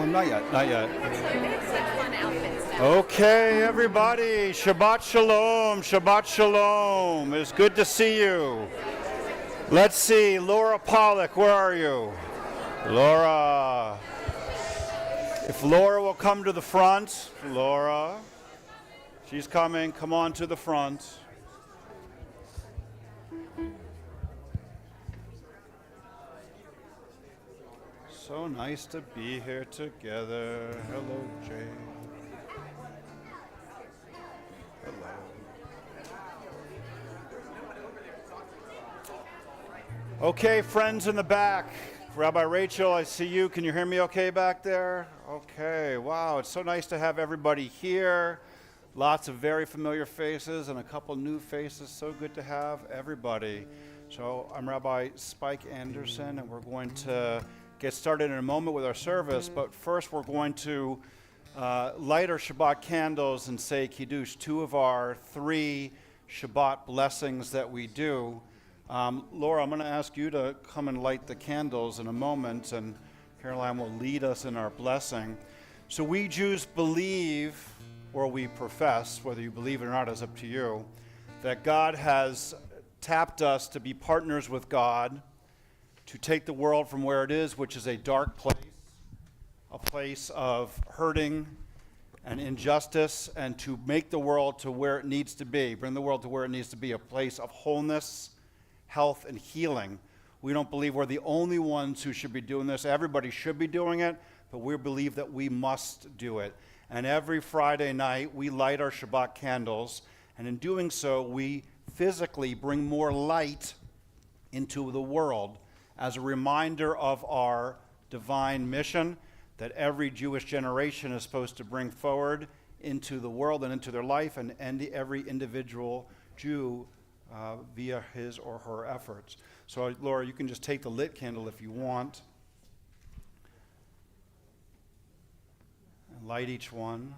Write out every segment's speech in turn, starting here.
Not yet, not yet. Okay, everybody, Shabbat Shalom, Shabbat Shalom. It's good to see you. Let's see, Laura Pollock, where are you? Laura. If Laura will come to the front, Laura. She's coming, come on to the front. So nice to be here together. Hello, Jay. Hello. Okay, friends in the back. Rabbi Rachel, I see you. Can you hear me okay back there? Okay, wow, it's so nice to have everybody here. Lots of very familiar faces and a couple new faces. So good to have everybody. So I'm Rabbi Spike Anderson, and we're going to get started in a moment with our service, but first we're going to light our Shabbat candles and say Kiddush, two of our three Shabbat blessings that we do. Laura, I'm going to ask you to come and light the candles in a moment, and Caroline will lead us in our blessing. So we Jews believe, or we profess, whether you believe it or not is up to you, that God has tapped us to be partners with God, to take the world from where it is, which is a dark place, a place of hurting and injustice, and to make the world to where it needs to be, bring the world to where it needs to be, a place of wholeness, health, and healing. We don't believe we're the only ones who should be doing this. Everybody should be doing it, but we believe that we must do it. And every Friday night, we light our Shabbat candles, and in doing so, we physically bring more light into the world, as a reminder of our divine mission that every Jewish generation is supposed to bring forward into the world and into their life, and every individual Jew via his or her efforts. So, Laura, you can just take the lit candle if you want and light each one.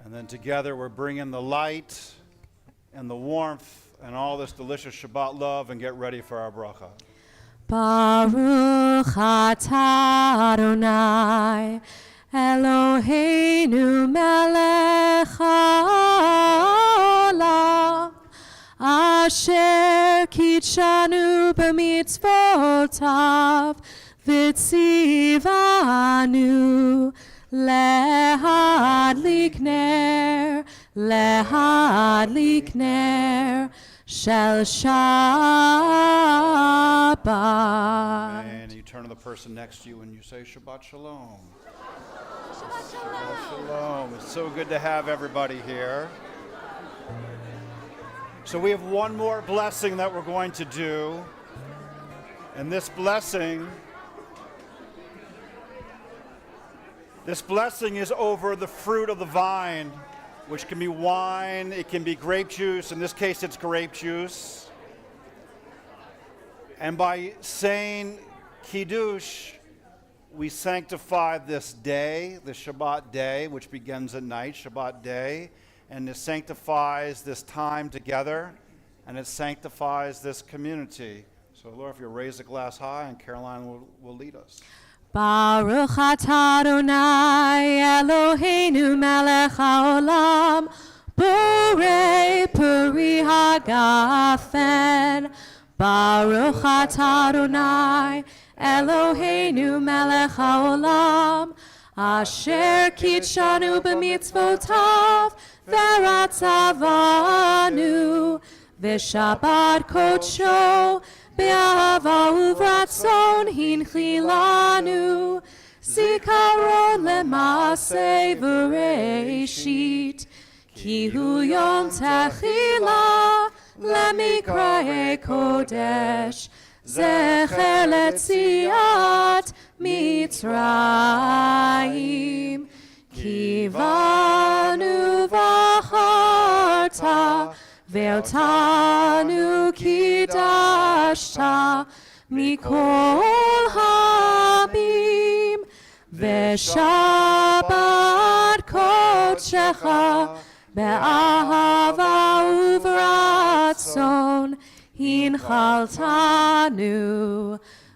And then together we're bringing the light and the warmth and all this delicious Shabbat love, and get ready for our bracha. Baruch atah Adonai Eloheinu melech haolam asher kitshanu b'mitzvotav v'tzivanu להדליק נר של Shabbat. And you turn to the person next to you and you say Shabbat Shalom. Shabbat Shalom. Shabbat Shalom. It's so good to have everybody here. So we have one more blessing that we're going to do. And this blessing is over the fruit of the vine, which can be wine, it can be grape juice. In this case, it's grape juice. And by saying Kiddush, we sanctify this day, the Shabbat day, which begins at night, Shabbat day, and it sanctifies this time together, and it sanctifies this community. So, Lord, if you raise the glass high, and Caroline will lead us. Baruch atah Adonai Eloheinu melech haolam borei peri hagafen. Baruch atah Adonai Eloheinu melech haolam asher kitshanu b'mitzvotav v'ratzavanu v'shabbat kodsho באהבה וברצון הנחילנו זיכרון למעשה בראשית כי הוא יום תחילה למקראי קודש זכר ליציאת מצרים כי בנו בחרת ואותנו קידשת מכל העמים ושבת קודשך באהבה וברצון הנחלתנו.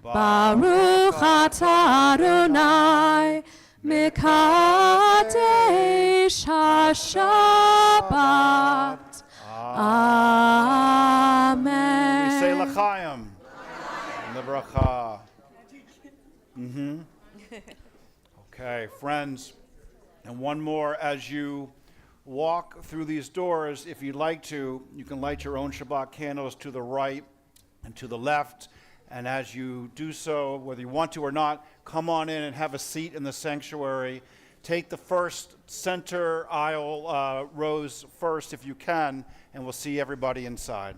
ברוך אתה אדוני מקדש השבת. Amen. We say l'chaim. Lebracha. Okay, friends, and one more. As you walk through these doors, if you'd like to, you can light your own Shabbat candles to the right and to the left. And as you do so, whether you want to or not, come on in and have a seat in the sanctuary. Take the first center aisle rows first if you can, and we'll see everybody inside.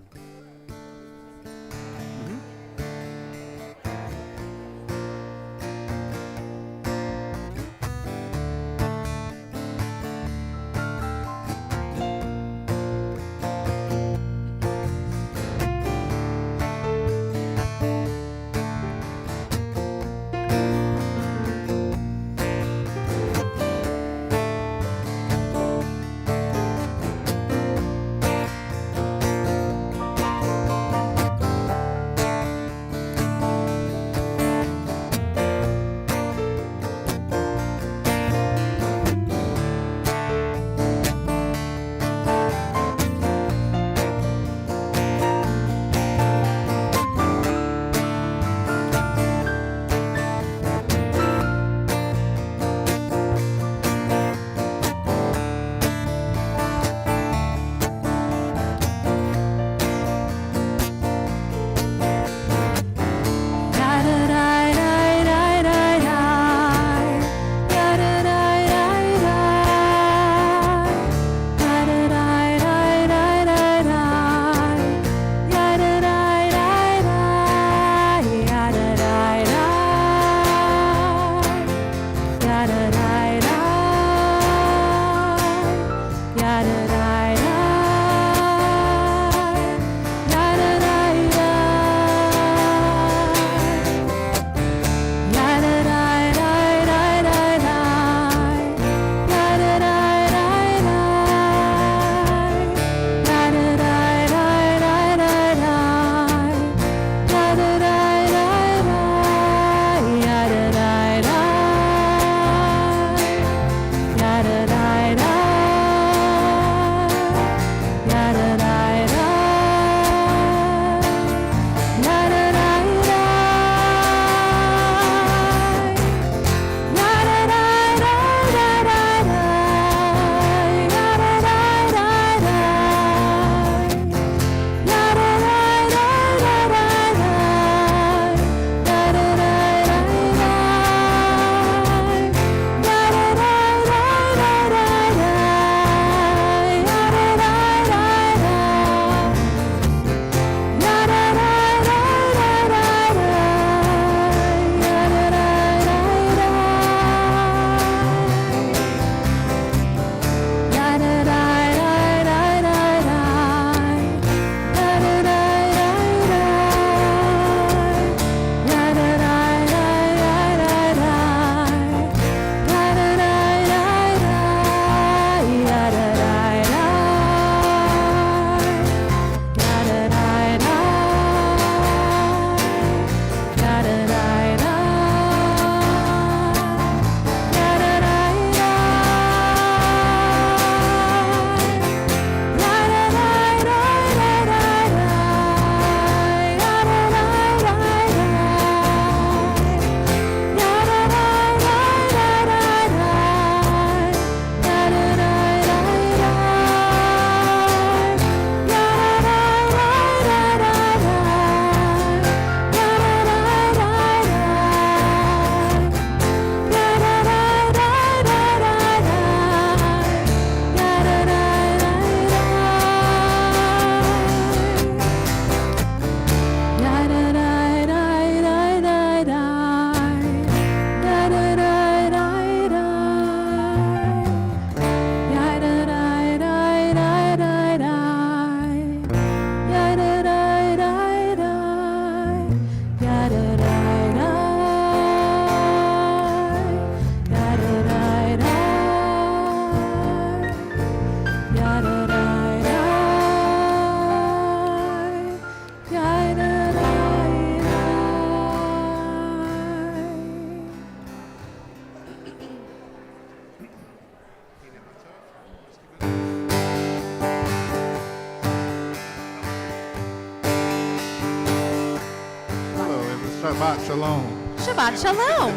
Shabbat Shalom, Shabbat Shalom.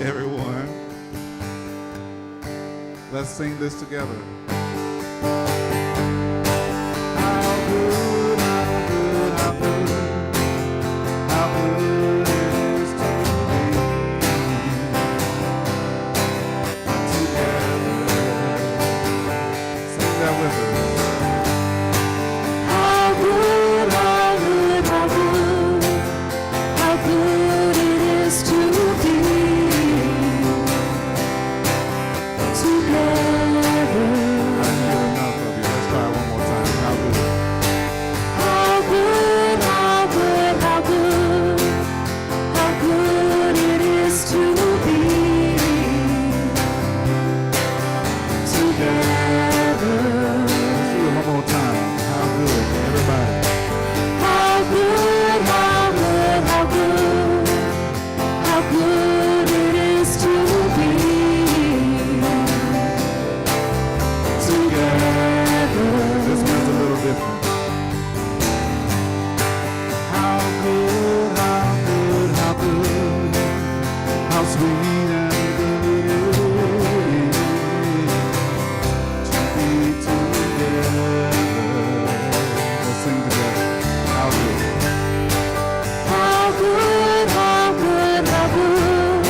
everyone. Let's sing this together. How good, how good, how good, how good it is to be together. Sing that with us. How good, how good, how good, how good it is to be together. I didn't get enough of you. Let's try one more time. How good. How good, how good, how good, how good it is to be together. Let's do it one more time. How good, everybody. How good, how good, how good, how good it is to be together. This one's a little different. How good, how good, how good, how sweet and good it is to be together. Let's sing together. How good. How good, how good, how good,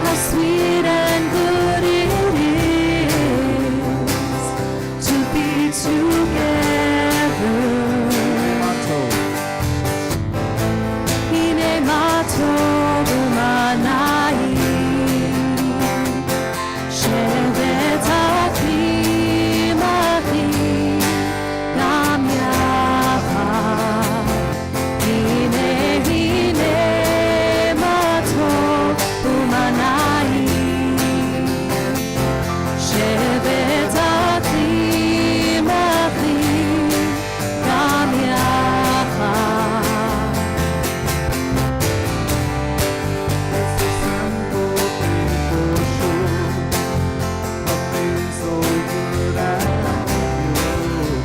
how sweet and good it is to be together. My toe. Hine matov umanai, shevet achim achim, gam yachad. Hine matov umanai, shevet achim achim, gam yachad. It's a simple thing for sure. A thing so good and pure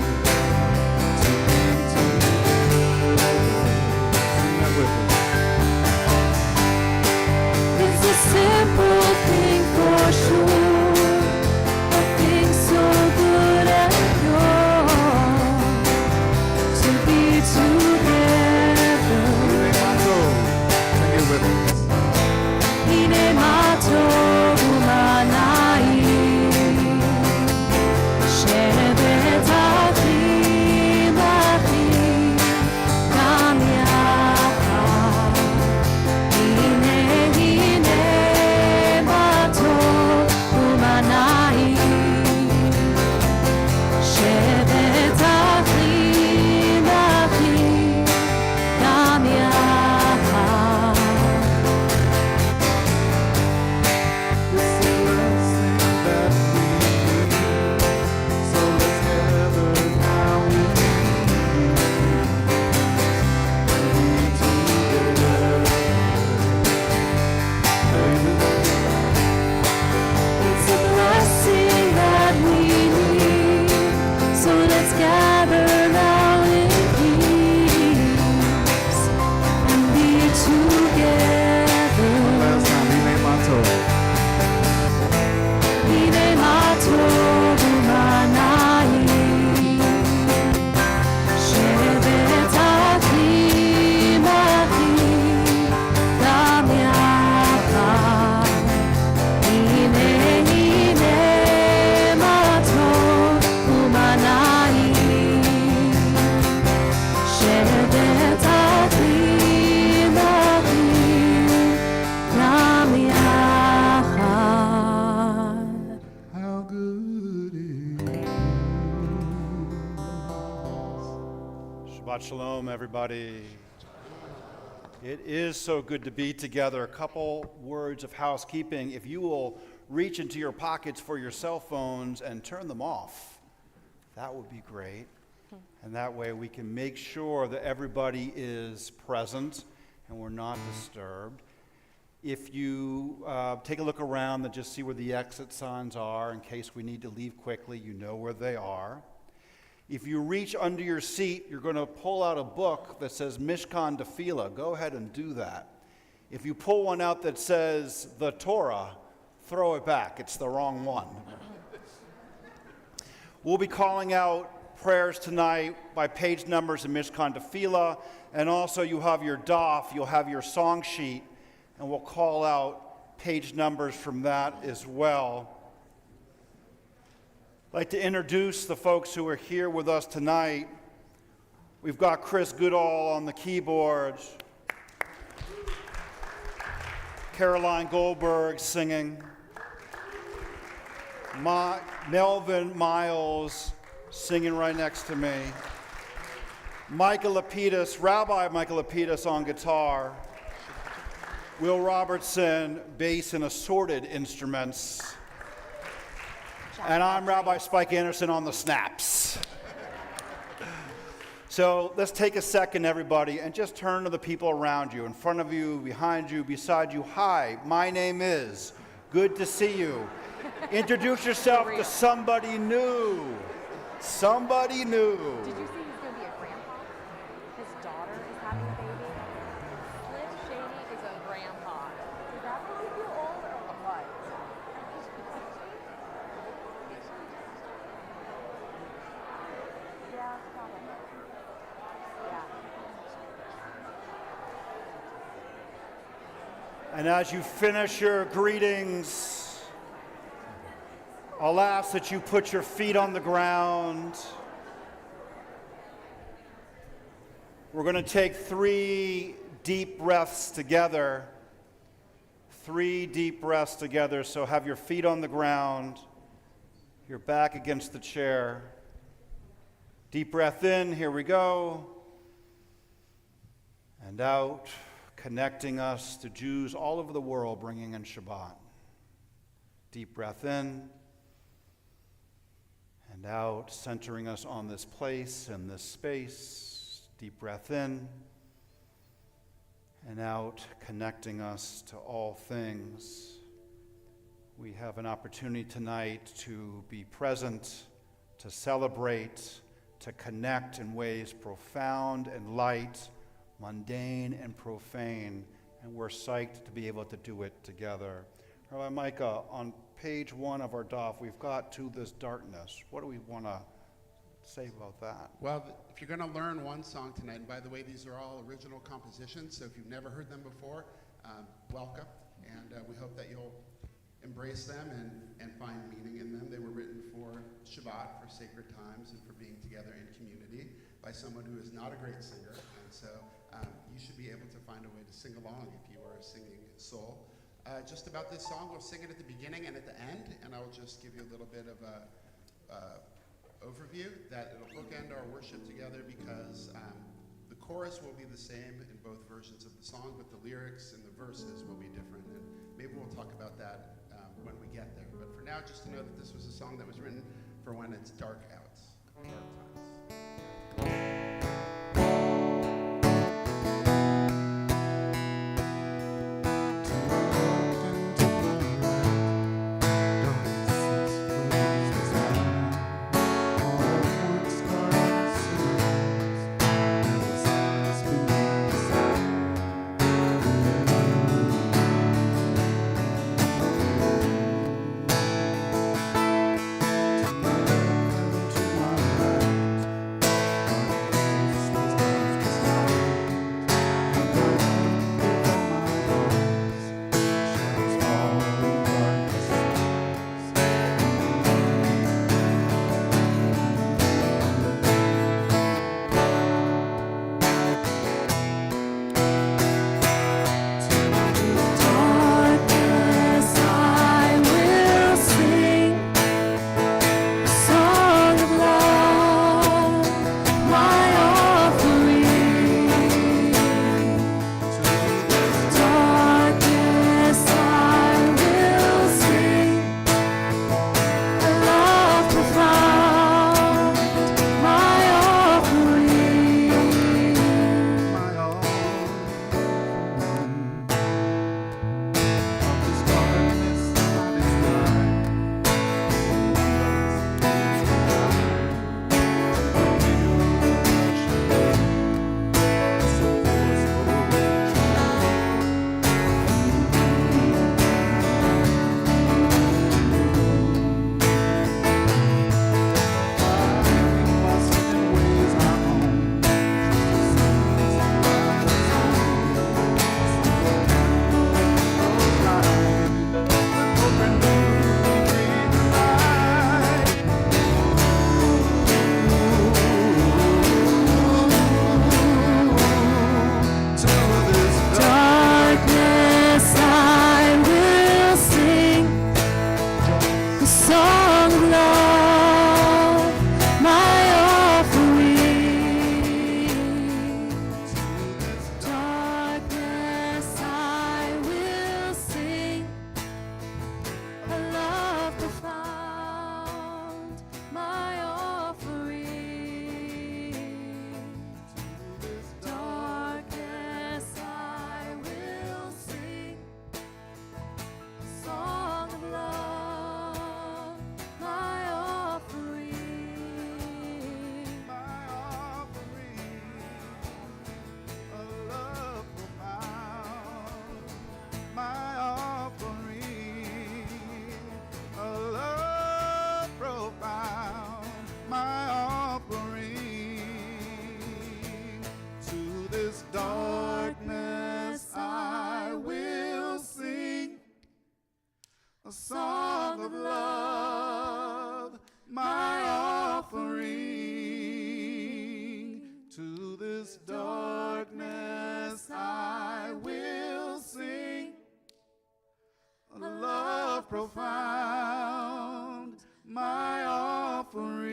to be together. Sing that with us. It's a simple thing for sure, a thing so good and pure to be together. Sing it with us. Hine matov umanai, shevet achim achim, gam yachad. Hine matov umanai, shevet achim achim, gam yachad. It's a blessing that we need. So let's gather now in peace. Be together. It's a blessing that we need, so let's gather now in peace and be together. Last time he named my toe. Hine matov umanai, shevet achim achim, gam yachad. Hine matov umanai, shevet achim achim, gam yachad. How good it is. Shabbat Shalom, everybody. It is so good to be together. A couple words of housekeeping. If you will reach into your pockets for your cell phones and turn them off, that would be great. And that way we can make sure that everybody is present and we're not disturbed. If you take a look around and just see where the exit signs are in case we need to leave quickly, you know where they are. If you reach under your seat, you're going to pull out a book that says Mishkan Tefillah. Go ahead and do that. If you pull one out that says the Torah, throw it back. It's the wrong one. We'll be calling out prayers tonight by page numbers in Mishkan Tefillah, and also you have your daf, you'll have your song sheet, and we'll call out page numbers from that as well. I'd like to introduce the folks who are here with us tonight. We've got Chris Goodall on the keyboards, Caroline Goldberg singing, Melvin Miles singing right next to me, Michael Lapidus, Rabbi Michael Lapidus on guitar, Will Robertson, bass and assorted instruments, and I'm Rabbi Spike Anderson on the snaps. So let's take a second, everybody, and just turn to the people around you, in front of you, behind you, beside you. Hi, my name is. Good to see you. Introduce yourself to somebody new. Somebody new. Did you see he's going to be a grandpa? His daughter is having a baby. Slim Shady is a grandpa. Does that make you feel old or what? Yeah, probably. Yeah. And as you finish your greetings, I'll ask that you put your feet on the ground. We're going to take 3 deep breaths together. 3 deep breaths together. So have your feet on the ground, your back against the chair. Deep breath in, here we go. And out, connecting us to Jews all over the world, bringing in Shabbat. Deep breath in. And out, centering us on this place and this space. Deep breath in. And out, connecting us to all things. We have an opportunity tonight to be present, to celebrate, to connect in ways profound and light, mundane and profane, and we're psyched to be able to do it together. Rabbi Micah, on page 1 of our daf, we've got to this darkness. What do we want to say about that? Well, if you're going to learn one song tonight, and by the way, these are all original compositions, so if you've never heard them before, welcome, and we hope that you'll embrace them and find meaning in them. They were written for Shabbat, for sacred times, and for being together in community by someone who is not a great singer, and so you should be able to find a way to sing along if you are a singing soul. Just about this song, we'll sing it at the beginning and at the end, and I'll just give you a little bit of a overview that it'll bookend our worship together because the chorus will be the same in both versions of the song, but the lyrics and the verses will be different, and maybe we'll talk about that when we get there. But for now, just to know that this was a song that was written for when it's dark out, dark times. To profound, my offering,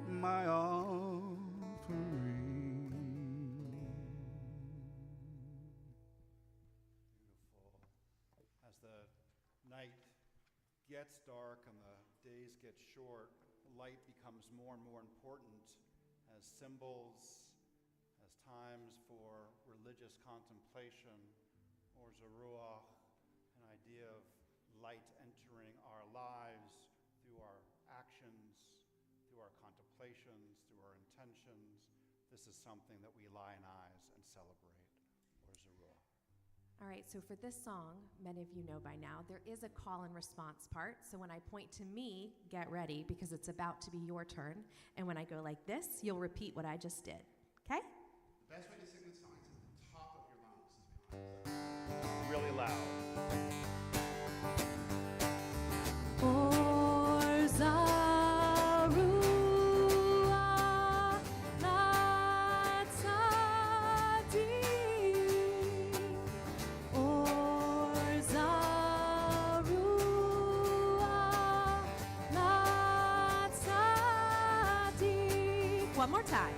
my offering. Beautiful. As the night gets dark and the days get short, light becomes more and more important as symbols, as times for religious contemplation, or zeruach, an idea of light entering our lives through our actions, through our contemplations, through our intentions. This is something that we lionize and celebrate, or zeruach. All right, so for this song, many of you know by now, there is a call and response part. So when I point to me, get ready, because it's about to be your turn. And when I go like this, you'll repeat what I just did. Okay? The best way to sing this song is at the top of your lungs, to be honest. Really loud. One more time.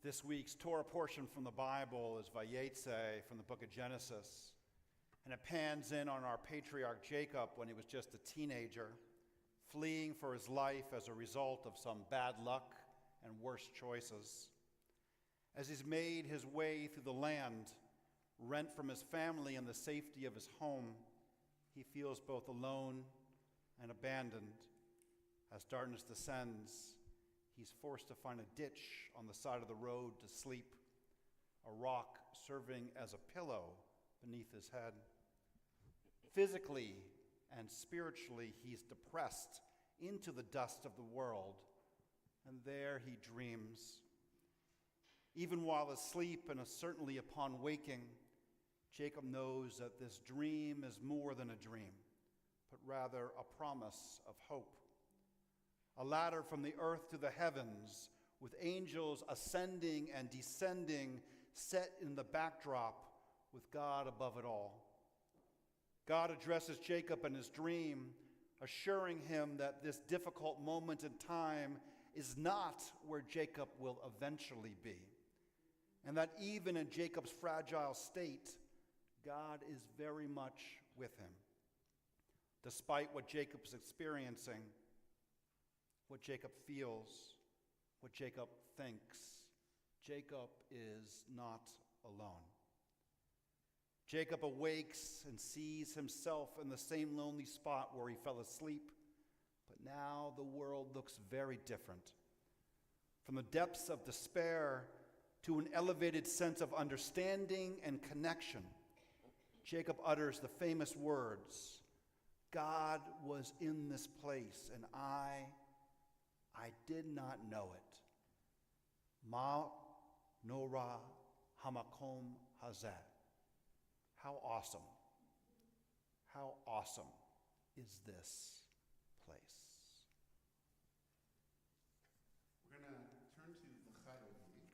This week's Torah portion from the Bible is Vayetze from the book of Genesis, and it pans in on our patriarch Jacob when he was just a teenager, fleeing for his life as a result of some bad luck and worse choices. As he's made his way through the land, rent from his family and the safety of his home, he feels both alone and abandoned. As darkness descends, he's forced to find a ditch on the side of the road to sleep, a rock serving as a pillow beneath his head. Physically and spiritually, he's depressed into the dust of the world, and there he dreams. Even while asleep, and certainly upon waking, Jacob knows that this dream is more than a dream, but rather a promise of hope. A ladder from the earth to the heavens, with angels ascending and descending, set in the backdrop with God above it all. God addresses Jacob in his dream, assuring him that this difficult moment in time is not where Jacob will eventually be, and that even in Jacob's fragile state, God is very much with him. Despite what Jacob's experiencing, what Jacob feels, what Jacob thinks, Jacob is not alone. Jacob awakes and sees himself in the same lonely spot where he fell asleep, but now the world looks very different. From the depths of despair, to an elevated sense of understanding and connection, Jacob utters the famous words, God was in this place, and I did not know it. Ma nora hamakom hazeh. How awesome is this place? We're going to turn to the Charodi,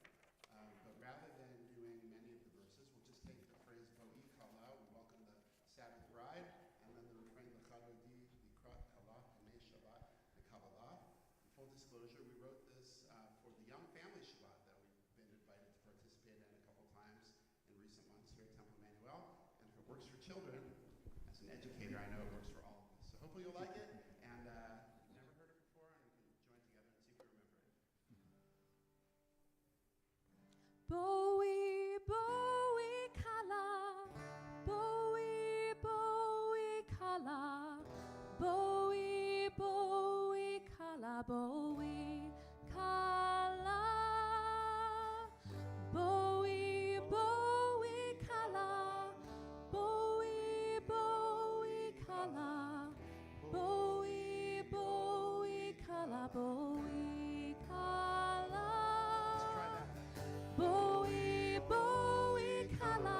but rather than doing many of the verses, we'll just take the phrase Bo'i Kala, we welcome the Sabbath bride, and then the refrain, the Charodi, Likrat Kala, Hanei Shabbat, the Kabbalah. In full disclosure, we wrote this for the young family Shabbat that we've been invited to participate in a couple times in recent months here at Temple Emanu-El. And if it works for children, as an educator, I know it works for all of us. So hopefully you'll like it, and you've never heard it before, and we can join together and see if we remember it. Bowie, Bowie, Kala, Bowie, Bowie, Kala, Bowie, Bowie, Kala, Bowie, Kala, Bowie, Bowie, Kala, Bowie, Bowie, Kala, Bowie, Bowie, Kala, Bowie, Kala. Bowie, Bowie, Kala,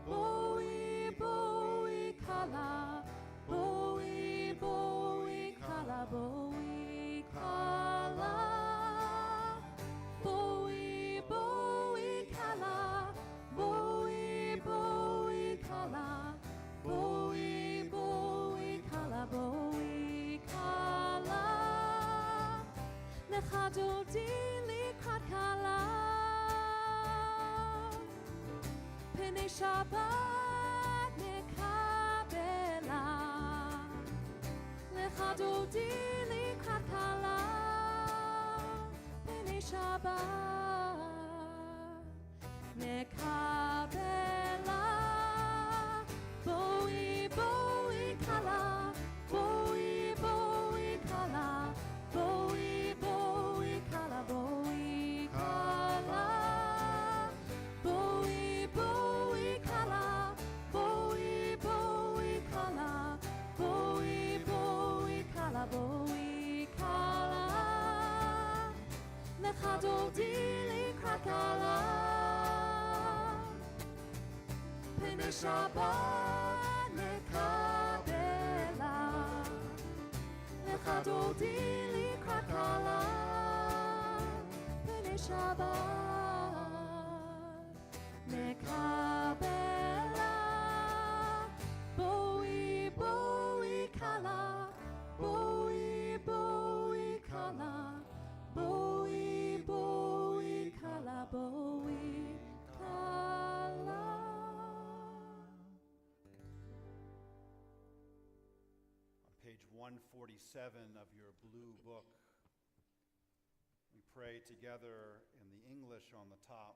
Bowie, Bowie, Kala, Bowie, Bowie, Kala, Bowie, Kala, Bowie, Bowie, Kala, Bowie, Bowie, Kala, Bowie, Bowie, Kala, Bowie, Kala, Lecha dodi likrat Kala. Pnei Shabbat nekabela, lecha dodi likrat Kala. Pnei Shabbat nekabela, Bowie, Bowie, Kala, Bowie, Bowie, Kala, Bowie, Bowie, Kala, Bowie, Kala. Bowie, Bowie, Kala, Bowie, Bowie, Kala, Bowie, Bowie, Kala, Bowie, Kala. Lecha dodi likrat Kala. Pnei Shabbat nekabela. Lecha dodi likrat Kala. Pnei Shabbat nekabela. Bowie, Bowie, Kala, Bowie, Bowie, Kala, Bowie, Bowie, Kala, Bowie, Kala. On page 147 of your blue book, we pray together in the English on the top.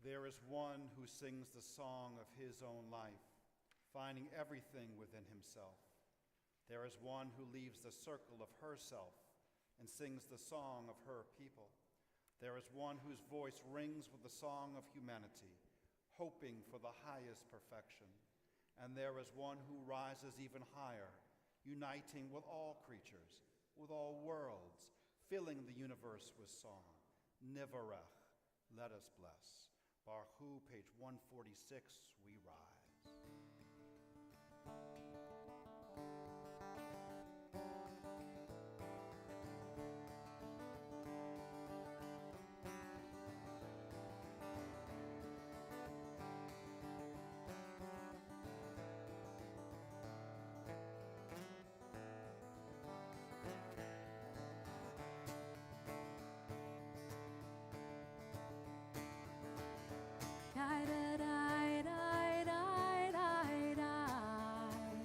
There is one who sings the song of his own life, finding everything within himself. There is one who leaves the circle of herself and sings the song of her people. There is one whose voice rings with the song of humanity, hoping for the highest perfection. And there is one who rises even higher, uniting with all creatures, with all worlds, filling the universe with song. Nivarech, let us bless. Baruch Hu, page 146, we rise. Die, die, die, die, die, die, die.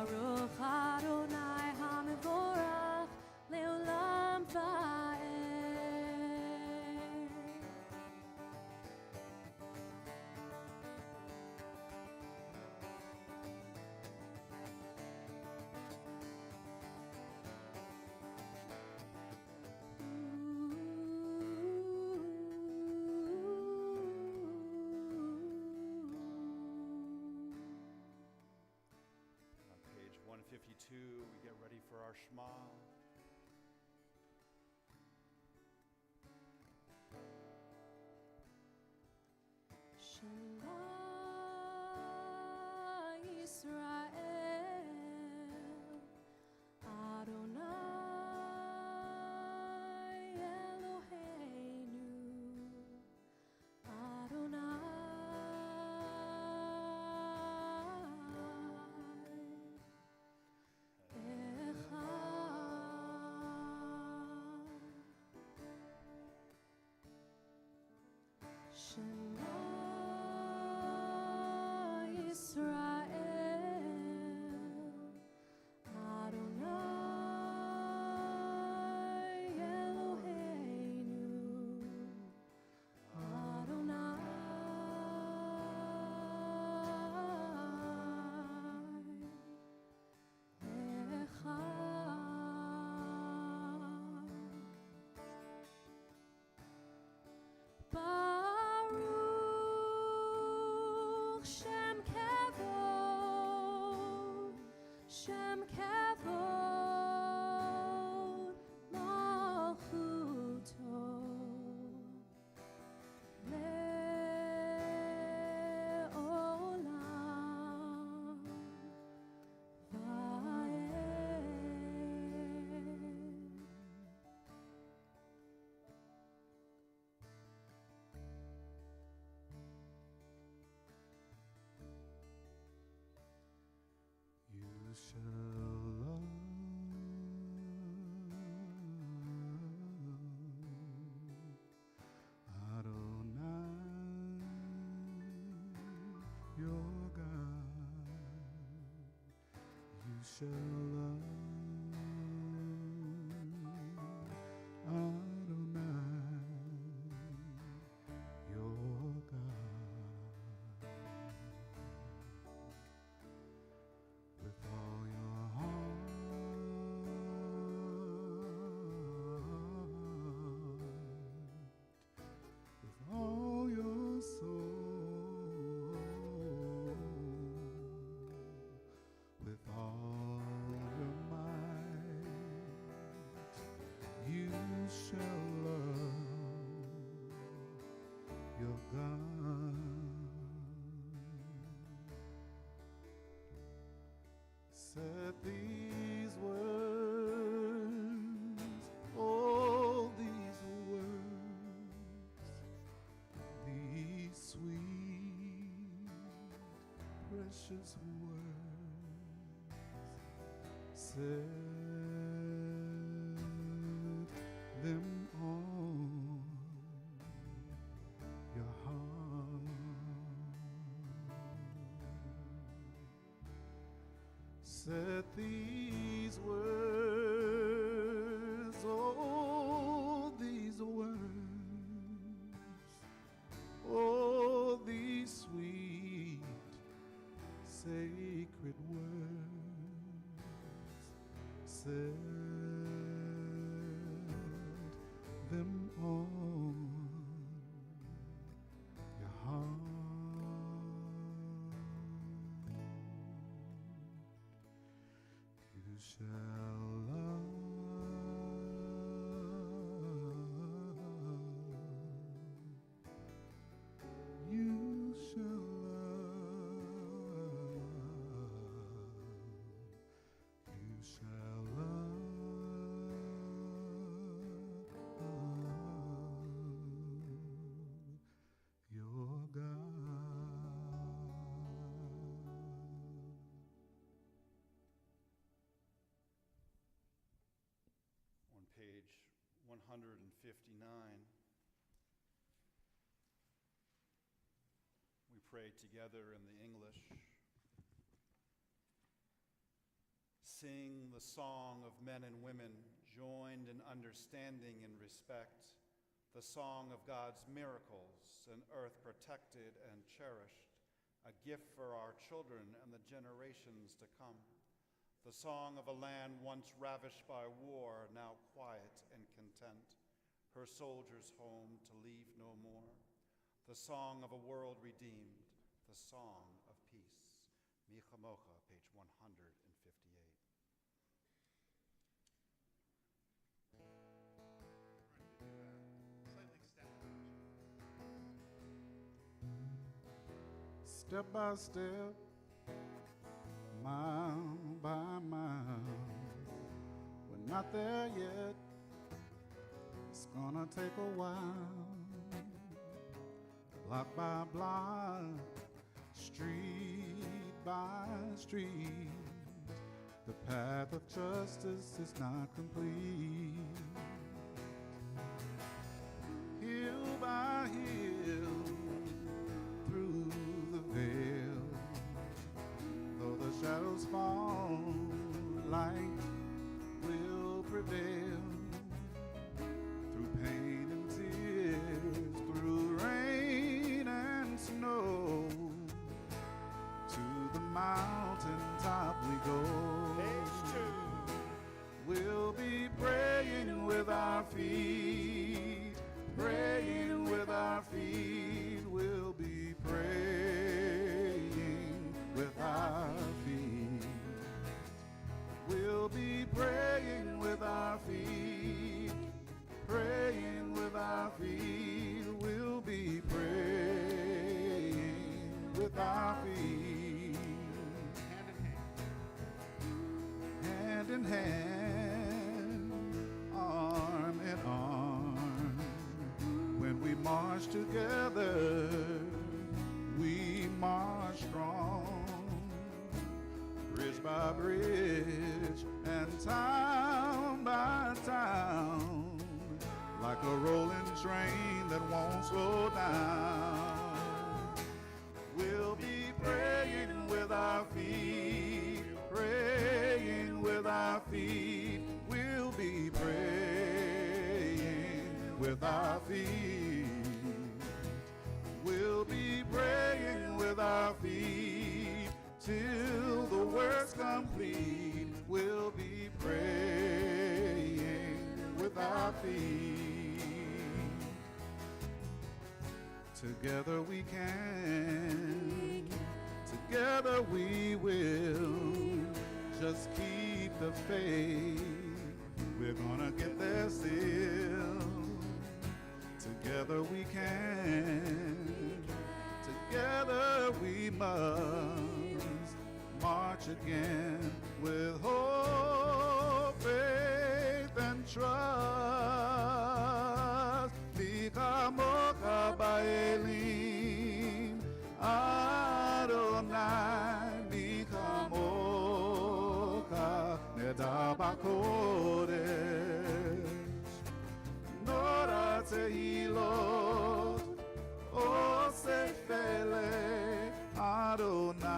Baruch Adonai HaMevorach Leolam Va'ed. On page 152, we get ready for our Shema. Shema Yisrael Adonai Eloheinu Adonai Echad. Shema Yisrael Adonai Eloheinu Adonai Echad. Baruch Shem Kavod, Shem Kavod, Malchuto, Le'olam Va'ed. You shall love Adonai, your God. You shall love Adonai, your God. With all your heart, with all your soul, with all your might, you shall love your God. Set these words, all these words, these sweet, precious words, set them on your heart. Set these words, oh, these words, oh, these sweet, sacred words, set them on your heart. You shall love you shall love, you shall love your God. On page 159, we pray together in the English. Sing the song of men and women joined in understanding and respect, the song of God's miracles, an earth protected and cherished, a gift for our children and the generations to come. The song of a land once ravished by war, now quiet and content, her soldiers home to leave no more. The song of a world redeemed, the song of peace. Micha Mocha, page 158. Slightly extended. Step by step, mile by mile, we're not there yet. It's gonna take a while. Block by block, street by street, the path of justice is not complete. Hill by hill, through the veil, though the shadows fall, light will prevail. Through pain and tears, through rain and snow, to the mountaintop we go. We'll be praying with our feet, praying with our feet. We'll be praying with our feet. We'll be praying with our feet, praying with our feet. We'll be praying with our feet. Hand in hand, arm in arm. When we march together, we march strong. Bridge by bridge and town by town, like a rolling train that won't slow down. We'll be praying with our feet, praying with our feet. We'll be praying with our feet. We'll be praying with our feet till the work's complete. We'll be praying with our feet. Together we can, together we will. Just keep the faith, we're gonna get there still. Together we can, together we must march again with hope, faith, and trust. Mikamoka Baelim Adonai, Mikamoka Nedabakodesh, Nora Tehilot Osefele Adonai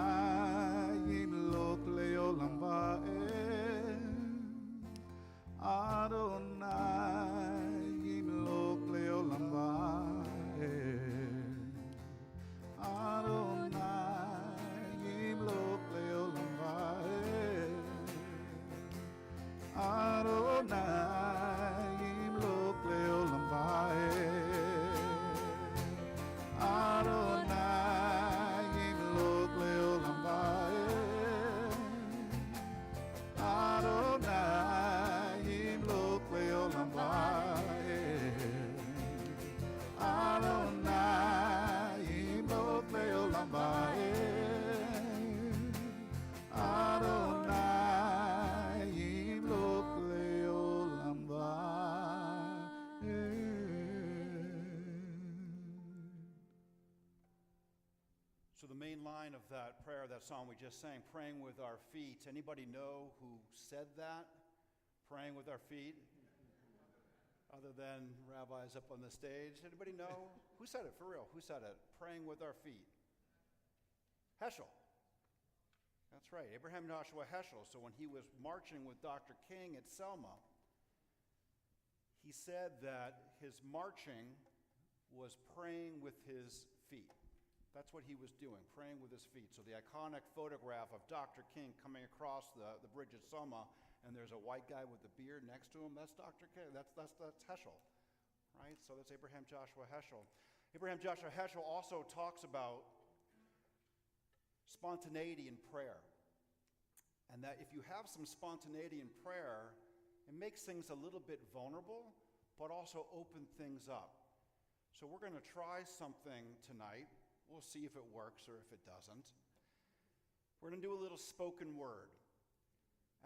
Yimlok Leolam Va'ed, Adonai Yimlok Leolam Va'ed, Adonai Yimlok Leolam Va'ed, Adonai Yimlok Leolam Va'ed, Adonai Yimlok Leolam Va'ed, Adonai Yimlok Leolam Va'ed, Adonai Yimlok Leolam Va'ed, Adonai Yimlok Leolam Va'ed. So the main line of that prayer, that song we just sang, praying with our feet. Anybody know who said that? Praying with our feet? Other than rabbis up on the stage. Anybody know? Who said it, for real? Who said it? Praying with our feet. Heschel. That's right, Abraham Joshua Heschel. So when he was marching with Dr. King at Selma, he said that his marching was praying with his feet. That's what he was doing, praying with his feet. So the iconic photograph of Dr. King coming across the bridge at Selma, and there's a white guy with a beard next to him, that's Dr. King, that's Heschel, right? So that's Abraham Joshua Heschel. Abraham Joshua Heschel also talks about spontaneity in prayer, and that if you have some spontaneity in prayer, it makes things a little bit vulnerable, but also open things up. So we're going to try something tonight. We'll see if it works or if it doesn't. We're going to do a little spoken word.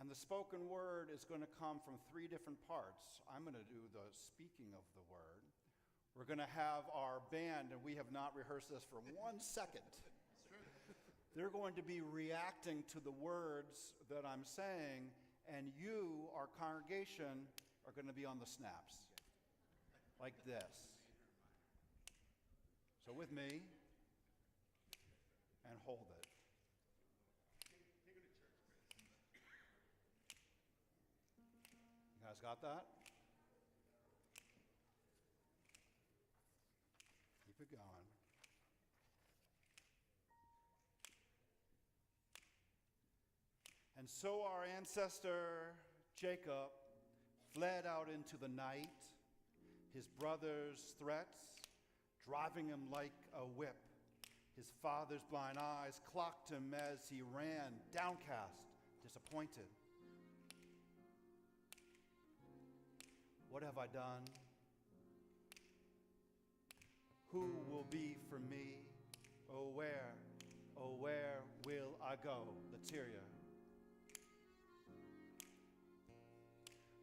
And the spoken word is going to come from 3 different parts. I'm going to do the speaking of the word. We're going to have our band, and we have not rehearsed this for 1 second. They're going to be reacting to the words that I'm saying, and you, our congregation, are going to be on the snaps, like this. So with me, and hold it. You guys got that? Keep it going. And so our ancestor Jacob fled out into the night, his brother's threats driving him like a whip. His father's blind eyes clocked him as he ran, downcast, disappointed. What have I done? Who will be for me? Oh, where will I go? Latyria.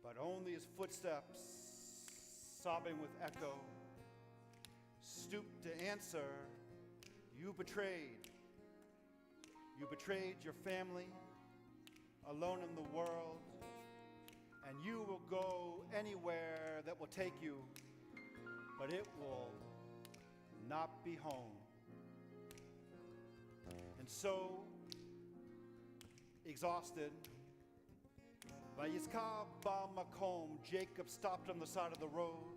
But only his footsteps, sobbing with echo, stooped to answer, you betrayed your family, alone in the world, and you will go anywhere that will take you, but it will not be home. And so, exhausted, Vayizkar Makom, Jacob stopped on the side of the road.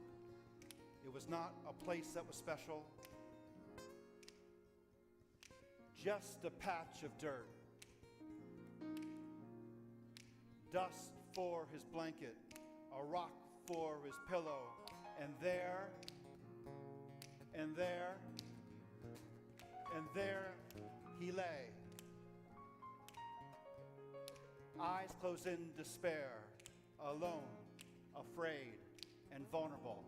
It was not a place that was special, just a patch of dirt, dust for his blanket, a rock for his pillow, and there he lay, eyes closed in despair, alone, afraid, and vulnerable.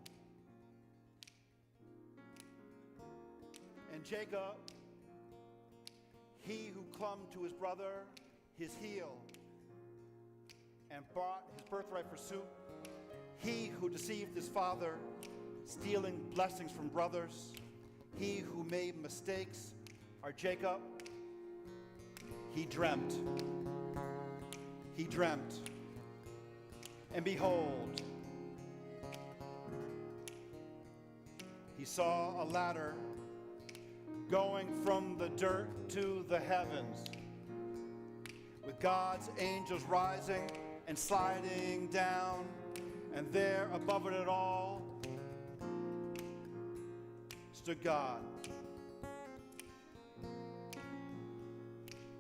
And Jacob, he who clung to his brother, his heel, and bought his birthright for soup, he who deceived his father, stealing blessings from brothers, he who made mistakes, our Jacob, he dreamt, and behold, he saw a ladder going from the dirt to the heavens, with God's angels rising and sliding down, and there above it all stood God.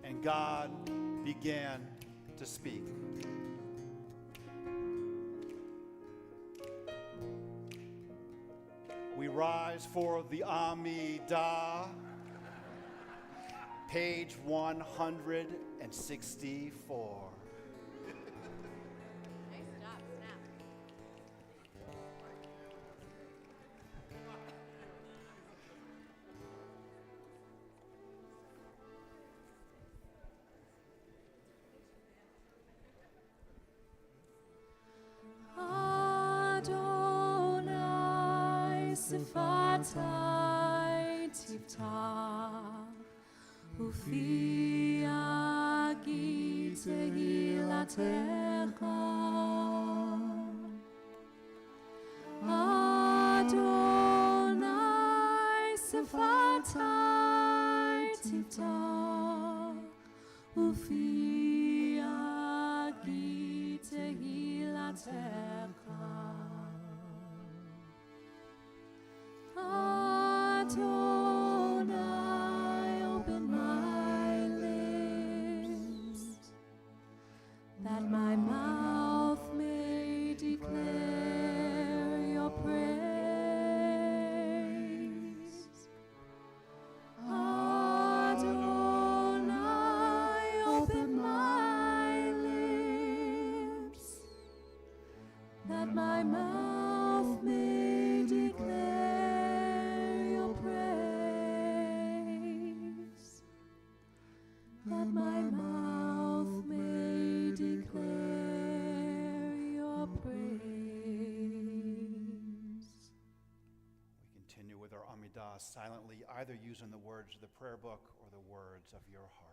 And God began to speak. We rise for the Amidah, page 164. Nice job, Snap. Adonai Sifatai Tiftach Ufi Agi Tehilatecha Adonai Sifatai Tiftach Adonai, open my lips, that my mouth may declare your praise. Adonai, open my lips, that my mouth may declare your praise. That my mouth may declare your praise. We continue with our Amidah silently, either using the words of the prayer book or the words of your heart.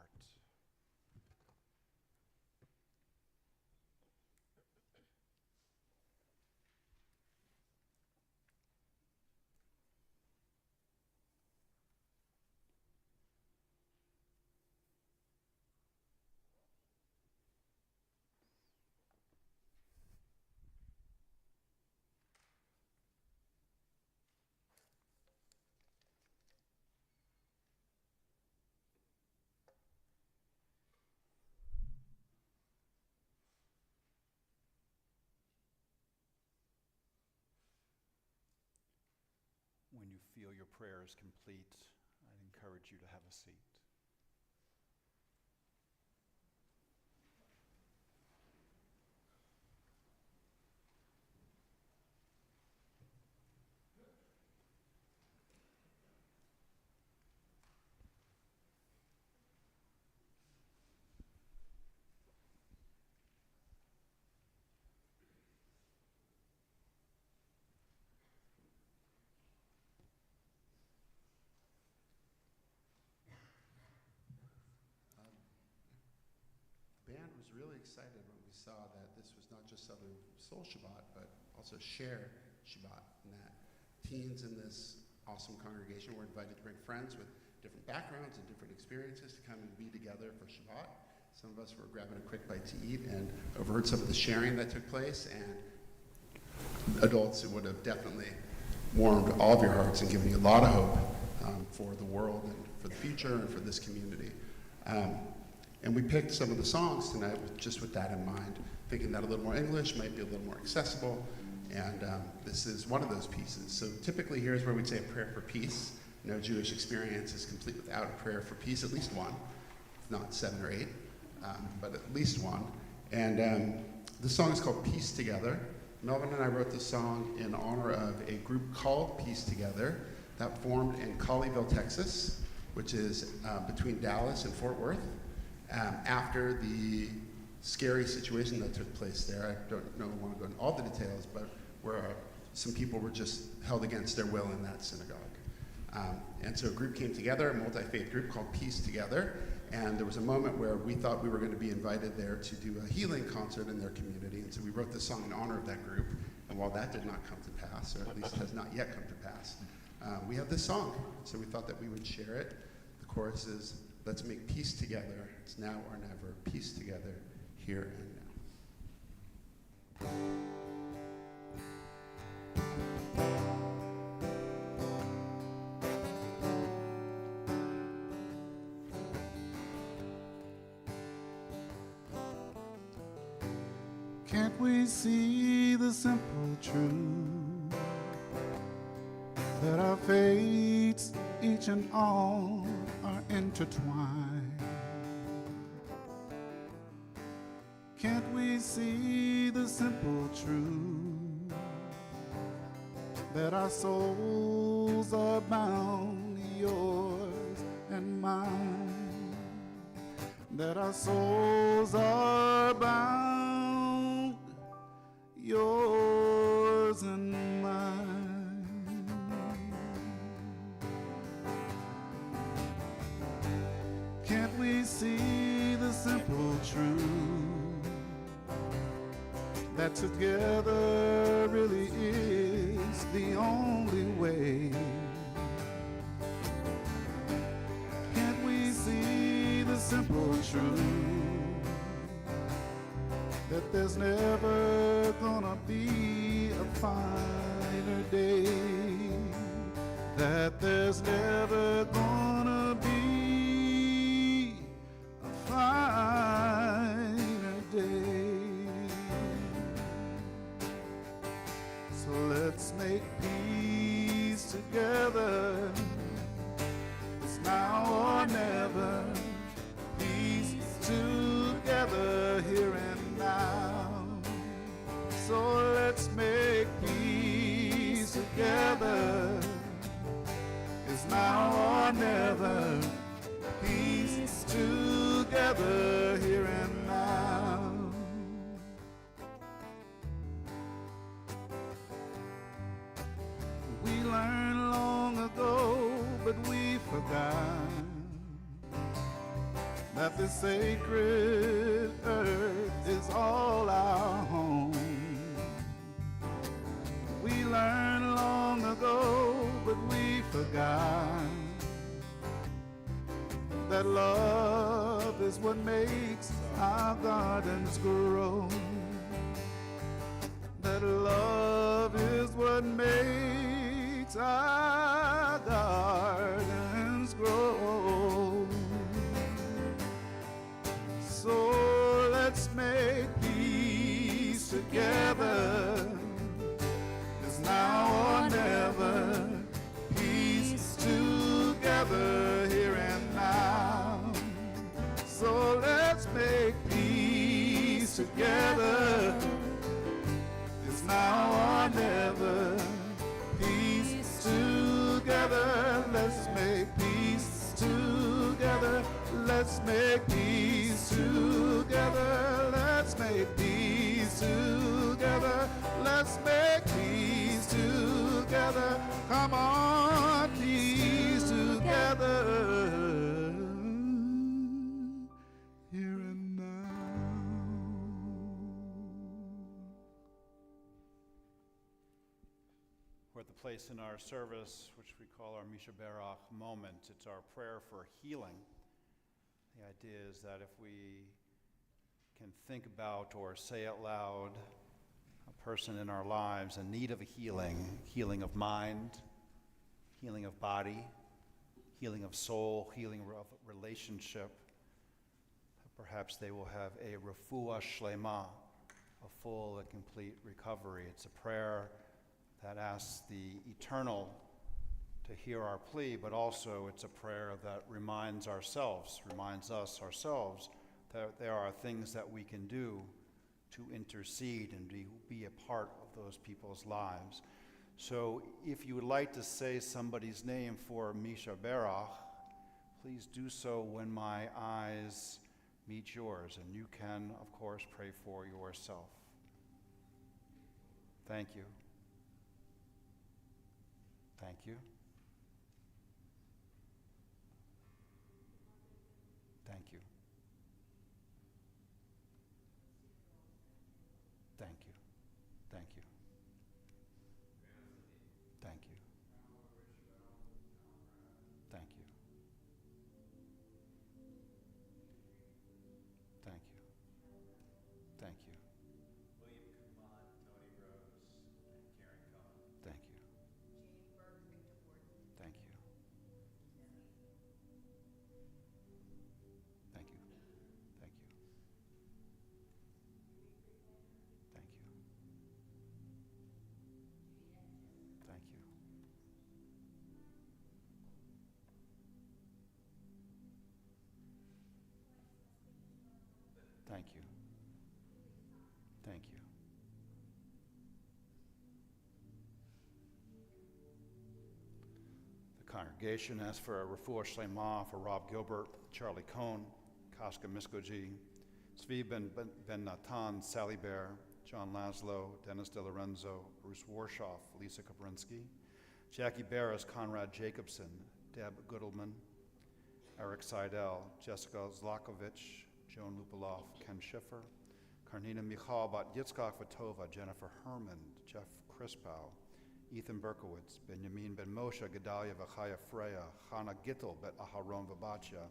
When you feel your prayer is complete, I'd encourage you to have a seat. Band was really excited when we saw that this was not just Southern Soul Shabbat, but also Share Shabbat, and that teens in this awesome congregation were invited to bring friends with different backgrounds and different experiences to come and be together for Shabbat. Some of us were grabbing a quick bite to eat and overheard some of the sharing that took place, and adults, it would have definitely warmed all of your hearts and given you a lot of hope for the world and for the future and for this community. And we picked some of the songs tonight with that in mind, thinking that a little more English might be a little more accessible, and this is one of those pieces. So typically here's where we'd say a prayer for peace. No Jewish experience is complete without a prayer for peace, at least one, if not 7 or 8, but at least one. And the song is called Peace Together. Melvin and I wrote the song in honor of a group called Peace Together that formed in Colleyville, Texas, which is between Dallas and Fort Worth. After the scary situation that took place there, I don't want to go into all the details, but where some people were just held against their will in that synagogue. And so a group came together, a multi-faith group called Peace Together, and there was a moment where we thought we were going to be invited there to do a healing concert in their community, and so we wrote this song in honor of that group, and while that did not come to pass, or at least has not yet come to pass, we have this song, so we thought that we would share it. The chorus is, let's make peace together. It's now or never. Peace together, here and now. Can't we see the simple truth that our fates, each and all, are intertwined? Can't we see the simple truth that our souls are bound, yours and mine? That our souls are bound, yours and mine. Can't we see the simple truth that together really is the only way? Can't we see the simple truth there's never gonna be a finer day, that there's never gonna be a finer day. So let's make peace together. It's now or never. Peace together here and now. So let's make peace together. It's now or never. Peace together here and now. We learned long ago, but we forgot that the sacred earth is all our home. We learned long ago, but we forgot that love is what makes our gardens grow. That love is what makes our gardens grow. So let's make peace together. It's now or never. Peace together here and now. So let's make peace together. It's now or never. Peace together. Let's make peace together. Let's make peace together. Let's make peace together. Let's make peace together. Come on, peace together. Here and now. We're at the place in our service which we call our Misha Berach moment. It's our prayer for healing. The idea is that if we can think about or say out loud a person in our lives in need of a healing, healing of mind, healing of body, healing of soul, healing of relationship, perhaps they will have a refuah shlema, a full and complete recovery. It's a prayer that asks the eternal to hear our plea, but also it's a prayer that reminds us ourselves, that there are things that we can do to intercede and be a part of those people's lives. So if you would like to say somebody's name for Misha Berach, please do so when my eyes meet yours, and you can, of course, pray for yourself. Thank you. Thank you. Thank you. Thank you. Thank you. Thank you. Thank you. Thank you. Thank you. William Kumon, Tony Rose, and Karen Cohen. Thank you. Thank you. Thank you. Thank you. Thank you. Thank you. Thank you. Thank you. The congregation asks for a refuah shlema for Rob Gilbert, Charlie Cohn, Kaska Miskoji, Zvi Ben Natan, Sally Bear, John Laszlo, Dennis De Lorenzo, Bruce Warshoff, Lisa Kabrinsky, Jackie Barris, Conrad Jacobson, Deb Goodelman, Eric Seidel, Jessica Zlakovich, Joan Lupaloff, Ken Schiffer, Karnina Michal Bat Yitzchak Vatova, Jennifer Herman, Jeff Crispow, Ethan Berkowitz, Benjamin Ben Moshe, Gedalia Vachaya Freya, Chana Gittel Bet Aharon Vabacha,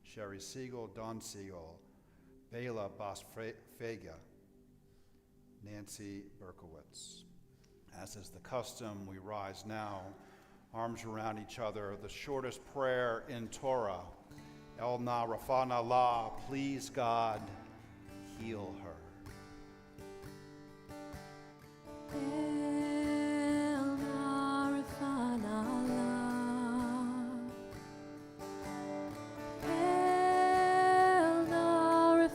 Sherry Siegel, Don Siegel, Bela Bas Fega, Nancy Berkowitz. As is the custom, we rise now, arms around each other, the shortest prayer in Torah. El na rafana la, please God, heal her. El Narafana El Narafana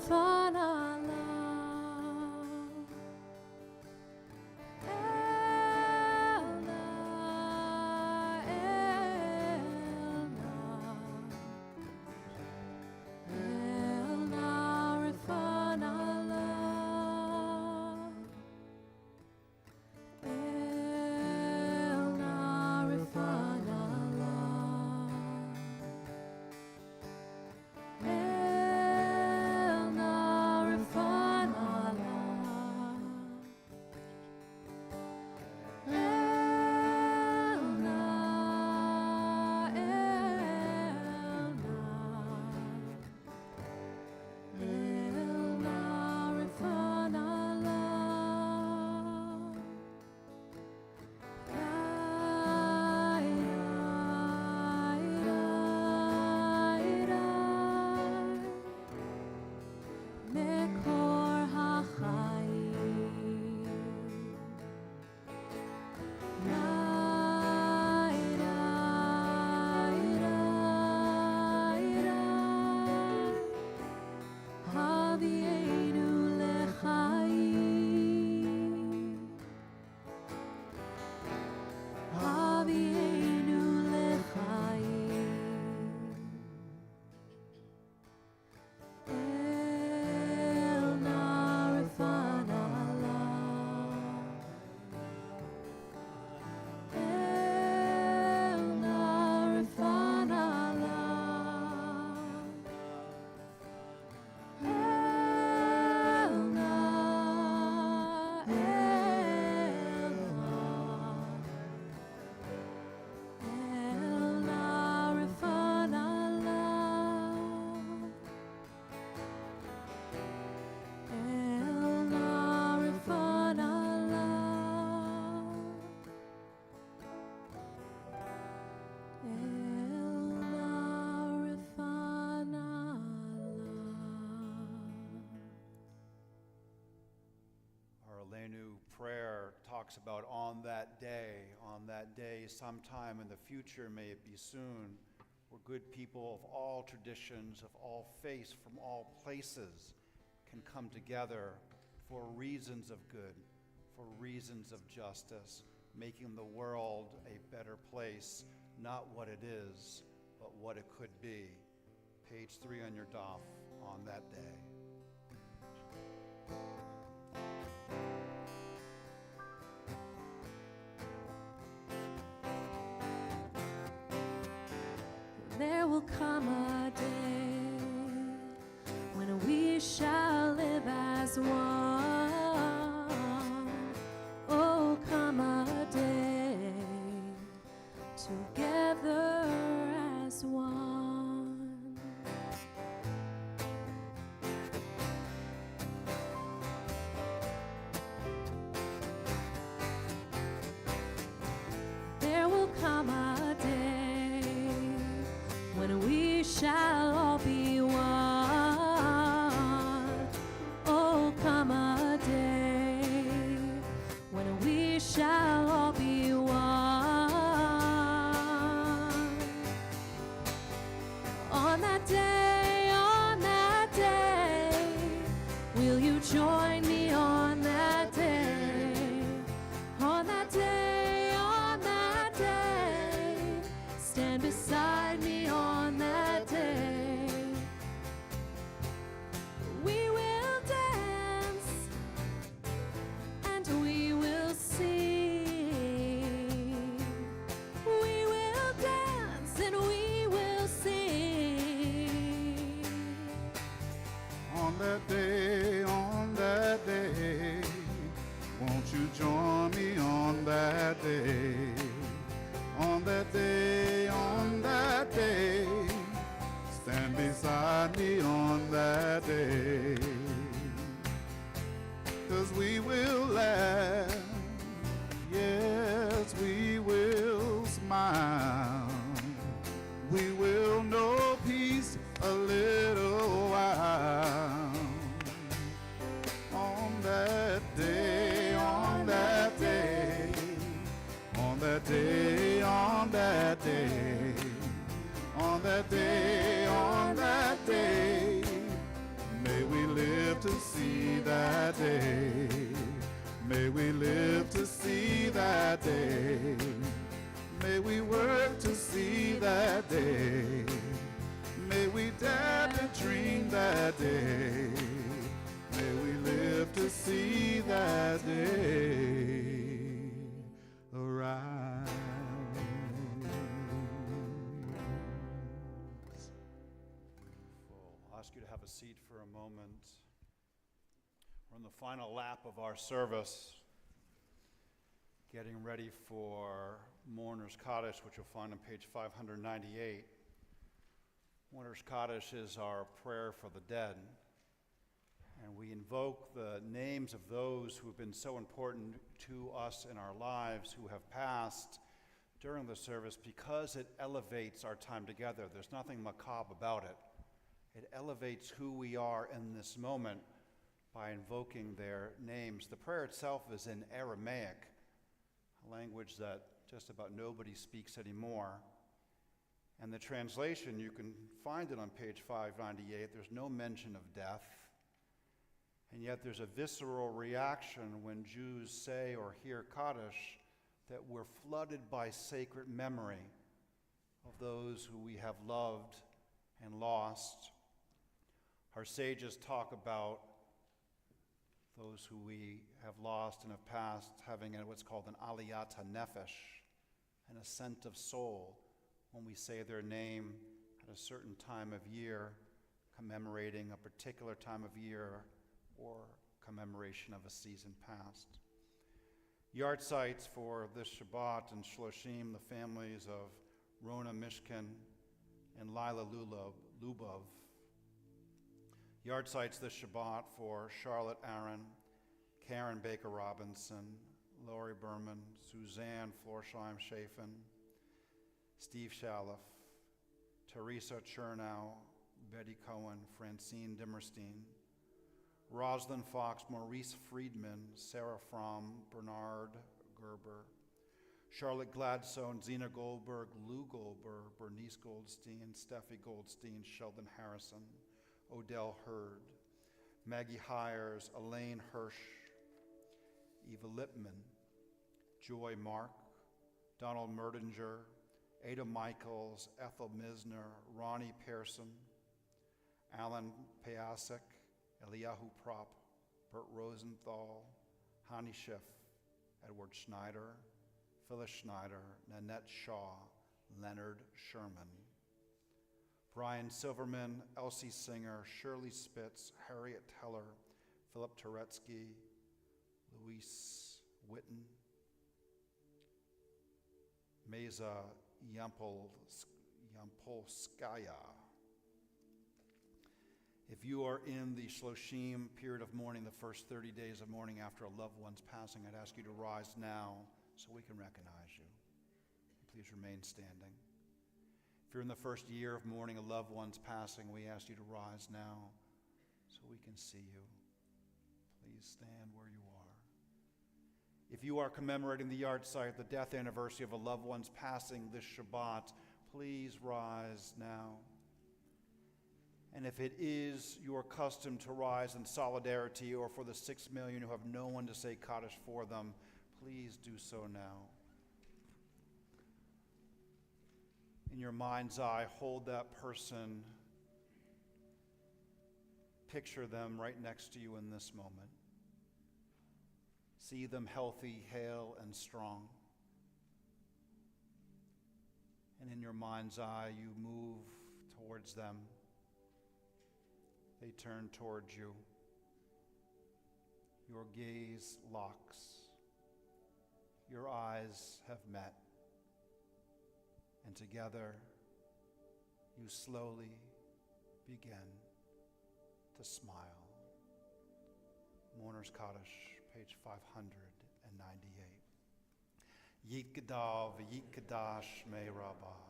prayer talks about on that day, sometime in the future, may it be soon, where good people of all traditions, of all faiths, from all places can come together for reasons of good, for reasons of justice, making the world a better place, not what it is, but what it could be. Page 3 on your daf, on that day. There will come a day when we shall live as one. Oh, come a day together as one. There will come a day when we shall all be one. Oh, come a day when we shall all be one. On that day, will you join me on that day? On that day, stand beside me on that day. We will dance and we will sing. We will dance and we will sing. On that day, won't you join me on that day? On that day, stand beside me on that day. 'cause we will laugh. Yes, we will smile. We will know peace a little while. On that day, on that day, on that day, on that day, on that day, on that day, may we live to see that day. May we live to see that day. May we work to see that day. May we dare to dream that day. May we live to see that day arise. I'll ask you to have a seat for a moment. We're in the final lap of our service, getting ready for Mourner's Kaddish, which you'll find on page 598. Mourner's Kaddish is our prayer for the dead, and we invoke the names of those who have been so important to us in our lives, who have passed during the service, because it elevates our time together. There's nothing macabre about it. It elevates who we are in this moment by invoking their names. The prayer itself is in Aramaic, a language that just about nobody speaks anymore. And the translation, you can find it on page 598. There's no mention of death. And yet there's a visceral reaction when Jews say or hear Kaddish that we're flooded by sacred memory of those who we have loved and lost. Our sages talk about those who we have lost and have passed having what's called an aliyat nefesh, an ascent of soul, when we say their name at a certain time of year, commemorating a particular time of year or commemoration of a season past. Yard sites for this Shabbat and Shloshim, the families of Rona Mishkin and Lila Lubov. Yard sites this Shabbat for Charlotte Aaron, Karen Baker Robinson, Lori Berman, Suzanne Florsheim Chafin, Steve Shaliff, Teresa Chernow, Betty Cohen, Francine Dimmerstein, Rosalind Fox, Maurice Friedman, Sarah Fromm, Bernard Gerber, Charlotte Gladstone, Zena Goldberg, Lou Goldberg, Bernice Goldstein, Steffi Goldstein, Sheldon Harrison, Odell Hurd, Maggie Hires, Elaine Hirsch, Eva Lipman, Joy Mark, Donald Merdinger, Ada Michaels, Ethel Misner, Ronnie Pearson, Alan Payasek, Eliyahu Prop, Bert Rosenthal, Hani Schiff, Edward Schneider, Phyllis Schneider, Nanette Shaw, Leonard Sherman, Brian Silverman, Elsie Singer, Shirley Spitz, Harriet Teller, Philip Turetsky, Luis Witten, Meza Yampolskaya. If you are in the Shloshim period of mourning, the first 30 days of mourning after a loved one's passing, I'd ask you to rise now so we can recognize you. Please remain standing. If you're in the first year of mourning a loved one's passing, we ask you to rise now so we can see you. Please stand where you are. If you are commemorating the yard site, the death anniversary of a loved one's passing this Shabbat, please rise now. And if it is your custom to rise in solidarity or for the 6 million who have no one to say Kaddish for them, please do so now. In your mind's eye, hold that person. Picture them right next to you in this moment. See them healthy, hale, and strong. And in your mind's eye, you move towards them. They turn towards you. Your gaze locks. Your eyes have met. And together, you slowly begin to smile. Mourner's Kaddish. page 598. Yit Gadal v'yit Kadash me Rabbah,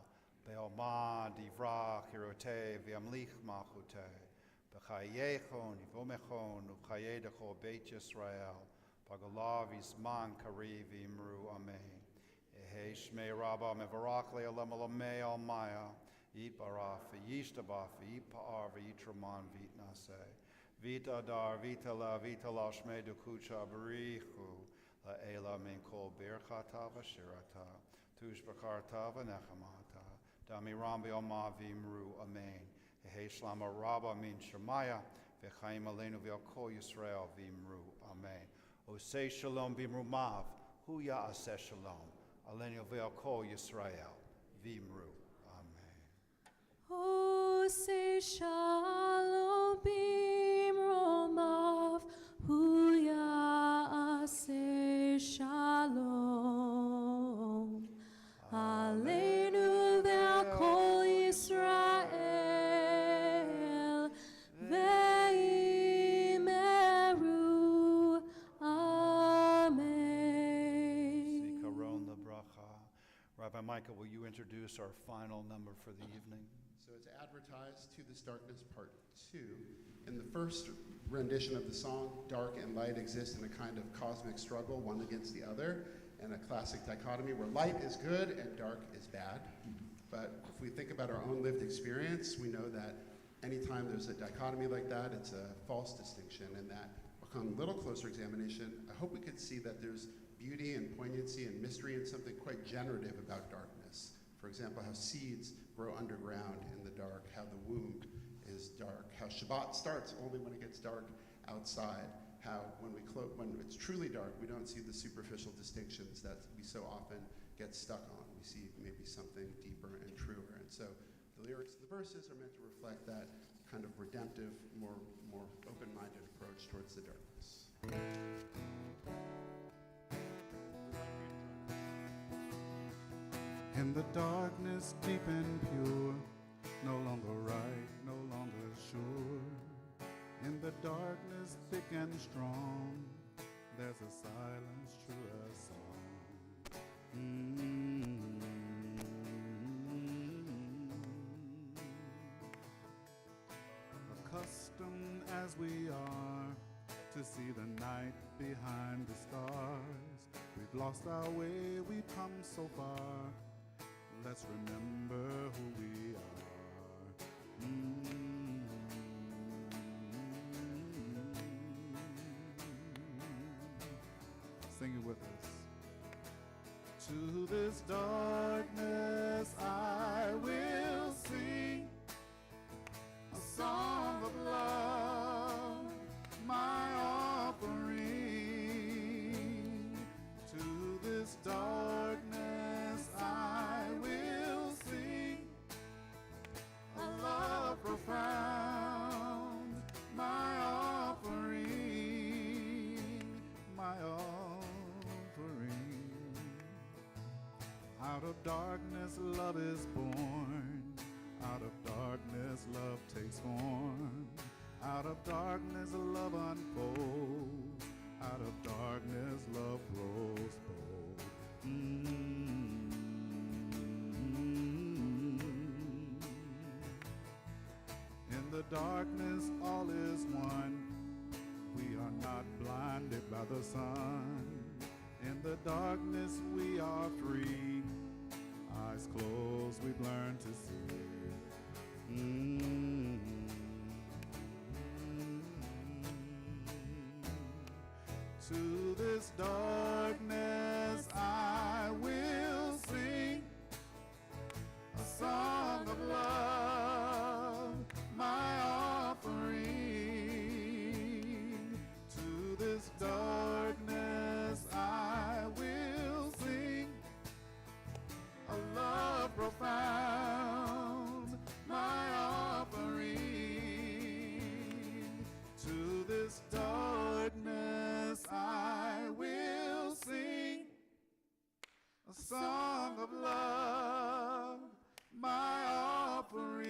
Be'oma divrach hirote v'amlich machute, B'chayechon yivomechon u'chayedecho Beit Yisrael, Pagolav Yisman Kari v'imru Amen. Ehe Shmei Rabbah mevarach le'olam olamei almaya, Yit barach v'yishtabach v'yit pa'ar v'yitraman v'yitnaseh, Vit adar vitala vitala shmei dukucha barichu, La'ela min kol birchata v'shirata, Tush b'karta v'nechamata, Dami rambi oma v'imru Amen. Ehe shlama rabba min shemaya, V'chaim aleinu v'al kol Yisrael v'imru Amen. Osei shalom v'imru mav, Hu ya'aseh shalom, Aleinu v'al kol Yisrael v'imru Amen. Oh, say shalom bimromav, huya say shalom. Aleinu ve'akol Yisrael, ve'imeru Amen. Zikaron lebracha. Rabbi Michael, will you introduce our final number for the evening? So it's advertised To This Darkness Part 2. In the first rendition of the song, dark and light exist in a kind of cosmic struggle, one against the other, and a classic dichotomy where light is good and dark is bad. But if we think about our own lived experience, we know that anytime there's a dichotomy like that, it's a false distinction, and that upon a little closer examination, I hope we could see that there's beauty and poignancy and mystery and something quite generative about darkness. For example, how seeds grow underground in the dark, how the womb is dark, how Shabbat starts only when it gets dark outside, how when it's truly dark, we don't see the superficial distinctions that we so often get stuck on. We see maybe something deeper and truer. And so the lyrics of the verses are meant to reflect that kind of redemptive, more open-minded approach towards the darkness. In the darkness deep and pure, no longer right, no longer sure. In the darkness thick and strong, there's a silence true as song. Accustomed as we are to see the night behind the stars, we've lost our way, we've come so far. Let's remember who we are. Sing it with us. To this darkness I will sing a song of love, my offering. To this darkness I will sing a love profound, my offering, my offering. Out of darkness love is born, out of darkness love takes form, out of darkness love unfolds, out of darkness love grows bold. In the darkness all is one, we are not blinded by the sun. In the darkness we are free, eyes closed we've learned to see. To this darkness I will sing a song of love, my offering. To this darkness I will sing a love profound, my offering. To this darkness I will sing a song of love, my offering.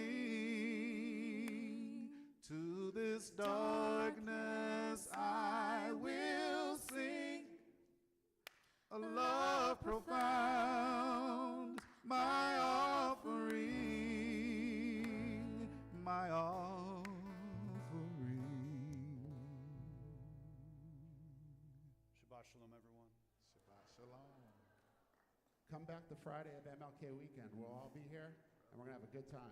To this darkness I will sing Shabbat Shalom, everyone. Shabbat Shalom. Come back the Friday of MLK weekend. We'll all be here, and we're going to have a good time.